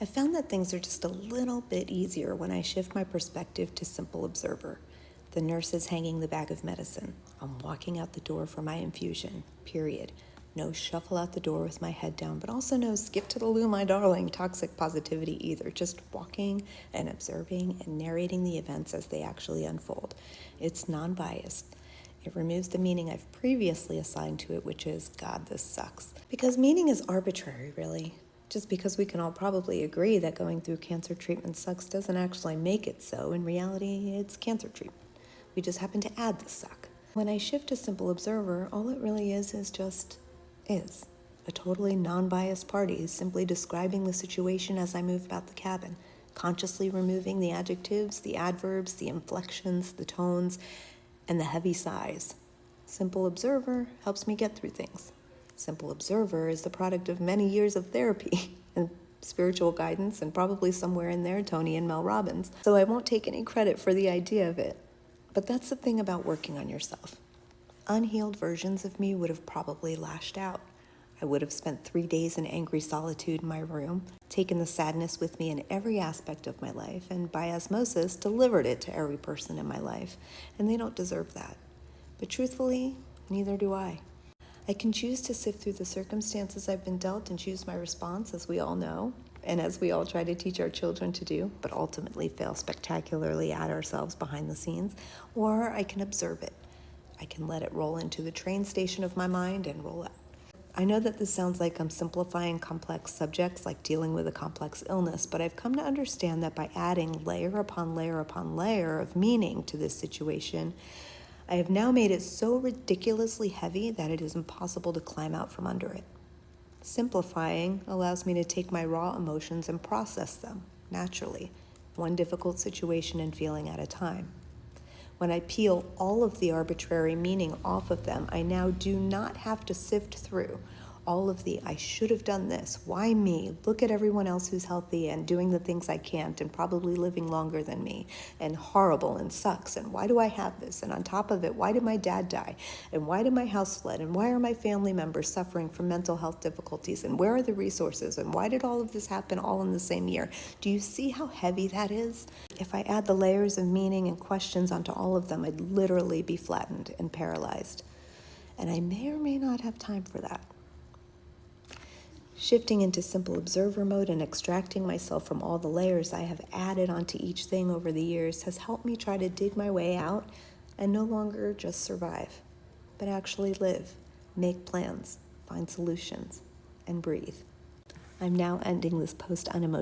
I found that things are just a little bit easier when I shift my perspective to simple observer. The nurse is hanging the bag of medicine. I'm walking out the door for my infusion, period. No shuffle out the door with my head down, but also no skip to the loo, my darling, toxic positivity either. Just walking and observing and narrating the events as they actually unfold. It's non-biased. It removes the meaning I've previously assigned to it, which is, God, this sucks. Because meaning is arbitrary, really. Just because we can all probably agree that going through cancer treatment sucks doesn't actually make it so. In reality, it's cancer treatment. We just happen to add the suck. When I shift to simple observer, all it really is just is. A totally non-biased party simply describing the situation as I move about the cabin, consciously removing the adjectives, the adverbs, the inflections, the tones, and the heavy sighs. Simple observer helps me get through things. Simple observer is the product of many years of therapy and spiritual guidance, and probably somewhere in there Tony and Mel Robbins. So I won't take any credit for the idea of it. But that's the thing about working on yourself. Unhealed versions of me would have probably lashed out. I would have spent 3 days in angry solitude in my room, taken the sadness with me in every aspect of my life, and by osmosis delivered it to every person in my life. And they don't deserve that. But truthfully, neither do I. I can choose to sift through the circumstances I've been dealt and choose my response, as we all know, and as we all try to teach our children to do, but ultimately fail spectacularly at ourselves behind the scenes. Or I can observe it. I can let it roll into the train station of my mind and roll out. I know that this sounds like I'm simplifying complex subjects like dealing with a complex illness, but I've come to understand that by adding layer upon layer upon layer of meaning to this situation, I have now made it so ridiculously heavy that it is impossible to climb out from under it. Simplifying allows me to take my raw emotions and process them naturally, one difficult situation and feeling at a time. When I peel all of the arbitrary meaning off of them, I now do not have to sift through all of the I should have done this, why me, look at everyone else who's healthy and doing the things I can't and probably living longer than me, and horrible and sucks, and why do I have this, and on top of it, why did my dad die, and why did my house flood, and why are my family members suffering from mental health difficulties, and where are the resources, and why did all of this happen all in the same year? Do you see how heavy that is? If I add the layers of meaning and questions onto all of them, I'd literally be flattened and paralyzed. And I may or may not have time for that. Shifting into simple observer mode and extracting myself from all the layers I have added onto each thing over the years has helped me try to dig my way out and no longer just survive, but actually live, make plans, find solutions, and breathe. I'm now ending this post unemotional.